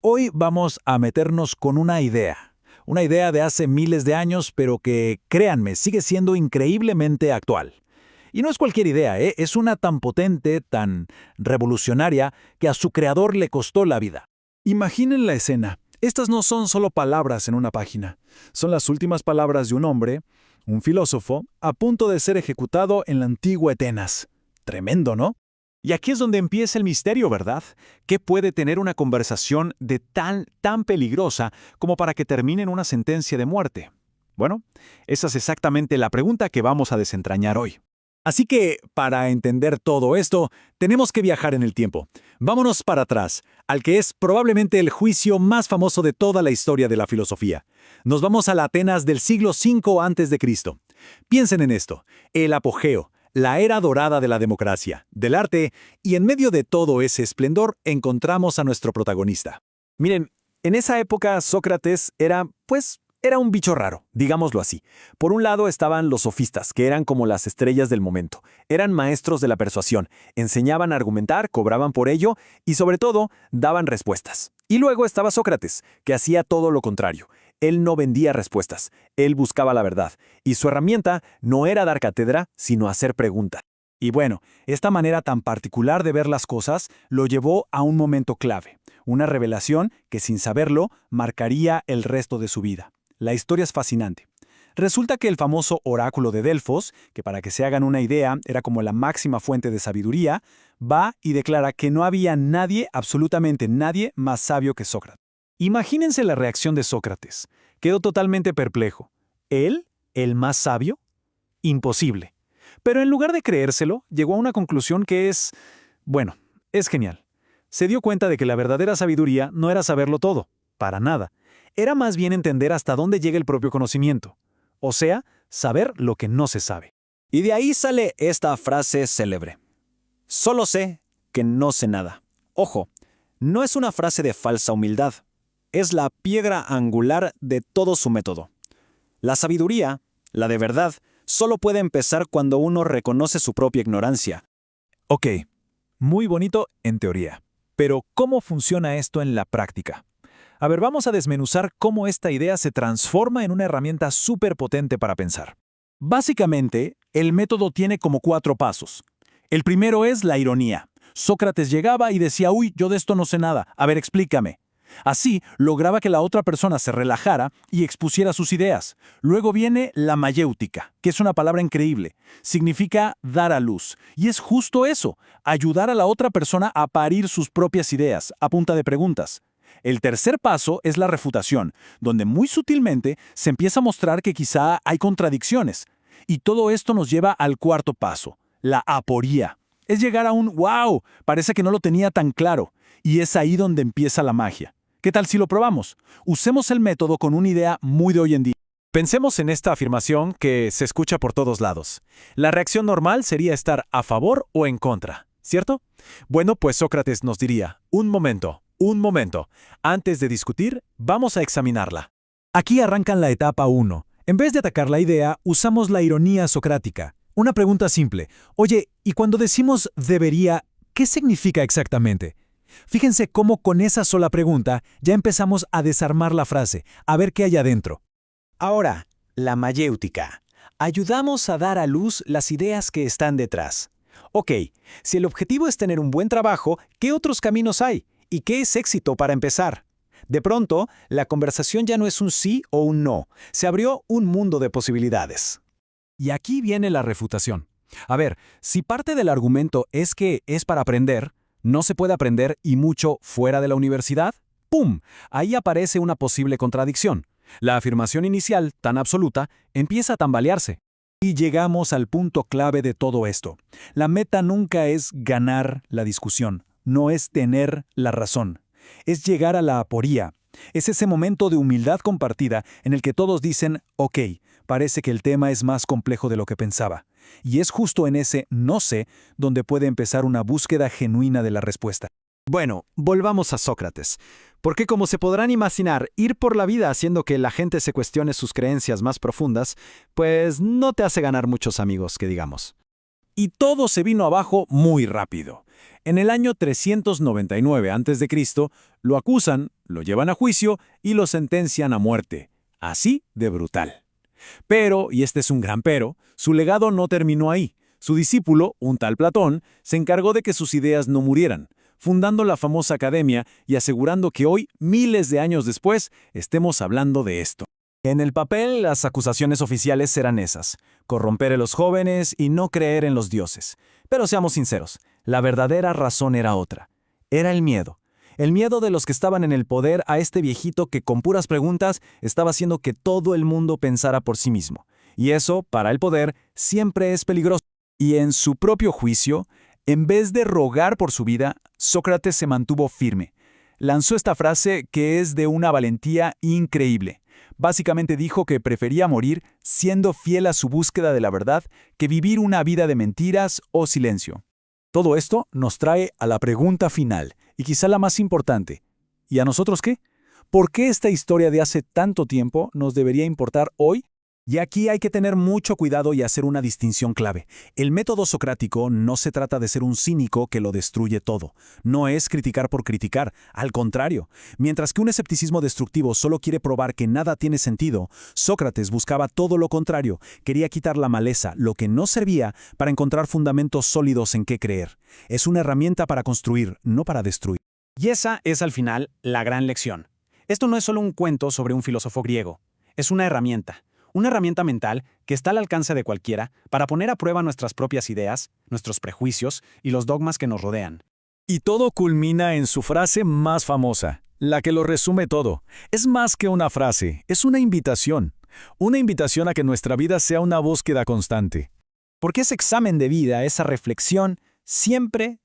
Hoy vamos a meternos con una idea de hace miles de años, pero que, créanme, sigue siendo increíblemente actual. Y no es cualquier idea, ¿eh? Es una tan potente, tan revolucionaria, que a su creador le costó la vida. Imaginen la escena. Estas no son solo palabras en una página. Son las últimas palabras de un hombre, un filósofo, a punto de ser ejecutado en la antigua Atenas. Tremendo, ¿no? Y aquí es donde empieza el misterio, ¿verdad? ¿Qué puede tener una conversación de tan peligrosa como para que termine en una sentencia de muerte? Bueno, esa es exactamente la pregunta que vamos a desentrañar hoy. Así que, para entender todo esto, tenemos que viajar en el tiempo. Vámonos para atrás, al que es probablemente el juicio más famoso de toda la historia de la filosofía. Nos vamos a la Atenas del siglo V a.C. Piensen en esto, el apogeo, la era dorada de la democracia, del arte, y en medio de todo ese esplendor encontramos a nuestro protagonista. Miren, en esa época Sócrates era un bicho raro, digámoslo así. Por un lado estaban los sofistas, que eran como las estrellas del momento. Eran maestros de la persuasión, enseñaban a argumentar, cobraban por ello y sobre todo daban respuestas. Y luego estaba Sócrates, que hacía todo lo contrario. Él no vendía respuestas, él buscaba la verdad, y su herramienta no era dar cátedra, sino hacer preguntas. Y bueno, esta manera tan particular de ver las cosas lo llevó a un momento clave, una revelación que sin saberlo marcaría el resto de su vida. La historia es fascinante. Resulta que el famoso oráculo de Delfos, que para que se hagan una idea era como la máxima fuente de sabiduría, va y declara que no había nadie, absolutamente nadie, más sabio que Sócrates. Imagínense la reacción de Sócrates. Quedó totalmente perplejo. ¿Él? ¿El más sabio? Imposible. Pero en lugar de creérselo, llegó a una conclusión que es genial. Se dio cuenta de que la verdadera sabiduría no era saberlo todo, para nada. Era más bien entender hasta dónde llega el propio conocimiento. O sea, saber lo que no se sabe. Y de ahí sale esta frase célebre. Solo sé que no sé nada. Ojo, no es una frase de falsa humildad. Es la piedra angular de todo su método. La sabiduría, la de verdad, solo puede empezar cuando uno reconoce su propia ignorancia. Ok, muy bonito en teoría. Pero ¿cómo funciona esto en la práctica? A ver, vamos a desmenuzar cómo esta idea se transforma en una herramienta súper potente para pensar. Básicamente, el método tiene como 4 pasos. El primero es la ironía. Sócrates llegaba y decía, uy, yo de esto no sé nada, a ver, explícame. Así, lograba que la otra persona se relajara y expusiera sus ideas. Luego viene la mayéutica, que es una palabra increíble. Significa dar a luz. Y es justo eso, ayudar a la otra persona a parir sus propias ideas, a punta de preguntas. El tercer paso es la refutación, donde muy sutilmente se empieza a mostrar que quizá hay contradicciones. Y todo esto nos lleva al cuarto paso, la aporía. Es llegar a un ¡wow! Parece que no lo tenía tan claro. Y es ahí donde empieza la magia. ¿Qué tal si lo probamos? Usemos el método con una idea muy de hoy en día. Pensemos en esta afirmación que se escucha por todos lados. La reacción normal sería estar a favor o en contra, ¿cierto? Bueno, pues Sócrates nos diría, un momento. Antes de discutir, vamos a examinarla. Aquí arrancan la etapa 1. En vez de atacar la idea, usamos la ironía socrática. Una pregunta simple. Oye, ¿y cuando decimos debería, qué significa exactamente? Fíjense cómo con esa sola pregunta ya empezamos a desarmar la frase, a ver qué hay adentro. Ahora, la mayéutica. Ayudamos a dar a luz las ideas que están detrás. Ok, si el objetivo es tener un buen trabajo, ¿qué otros caminos hay? ¿Y qué es éxito para empezar? De pronto, la conversación ya no es un sí o un no. Se abrió un mundo de posibilidades. Y aquí viene la refutación. A ver, si parte del argumento es que es para aprender, no se puede aprender y mucho fuera de la universidad, ¡pum! Ahí aparece una posible contradicción. La afirmación inicial, tan absoluta, empieza a tambalearse. Y llegamos al punto clave de todo esto. La meta nunca es ganar la discusión, no es tener la razón. Es llegar a la aporía. Es ese momento de humildad compartida en el que todos dicen, ok, parece que el tema es más complejo de lo que pensaba. Y es justo en ese no sé donde puede empezar una búsqueda genuina de la respuesta. Bueno, volvamos a Sócrates, porque como se podrán imaginar, ir por la vida haciendo que la gente se cuestione sus creencias más profundas, pues no te hace ganar muchos amigos, que digamos. Y todo se vino abajo muy rápido. En el año 399 a.C., lo acusan, lo llevan a juicio y lo sentencian a muerte. Así de brutal. Pero, y este es un gran pero, su legado no terminó ahí. Su discípulo, un tal Platón, se encargó de que sus ideas no murieran, fundando la famosa academia y asegurando que hoy, miles de años después, estemos hablando de esto. En el papel, las acusaciones oficiales eran esas: corromper a los jóvenes y no creer en los dioses. Pero seamos sinceros, la verdadera razón era otra. Era el miedo. El miedo de los que estaban en el poder a este viejito que con puras preguntas estaba haciendo que todo el mundo pensara por sí mismo. Y eso, para el poder, siempre es peligroso. Y en su propio juicio, en vez de rogar por su vida, Sócrates se mantuvo firme. Lanzó esta frase que es de una valentía increíble. Básicamente dijo que prefería morir siendo fiel a su búsqueda de la verdad que vivir una vida de mentiras o silencio. Todo esto nos trae a la pregunta final, y quizá la más importante. ¿Y a nosotros qué? ¿Por qué esta historia de hace tanto tiempo nos debería importar hoy? Y aquí hay que tener mucho cuidado y hacer una distinción clave. El método socrático no se trata de ser un cínico que lo destruye todo. No es criticar por criticar, al contrario. Mientras que un escepticismo destructivo solo quiere probar que nada tiene sentido, Sócrates buscaba todo lo contrario. Quería quitar la maleza, lo que no servía, para encontrar fundamentos sólidos en qué creer. Es una herramienta para construir, no para destruir. Y esa es al final la gran lección. Esto no es solo un cuento sobre un filósofo griego. Es una herramienta mental que está al alcance de cualquiera para poner a prueba nuestras propias ideas, nuestros prejuicios y los dogmas que nos rodean. Y todo culmina en su frase más famosa, la que lo resume todo. Es más que una frase, es una invitación. Una invitación a que nuestra vida sea una búsqueda constante. Porque ese examen de vida, esa reflexión, siempre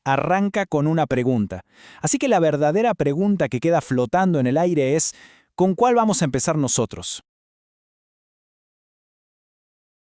arranca con una pregunta. Así que la verdadera pregunta que queda flotando en el aire es: ¿con cuál vamos a empezar nosotros?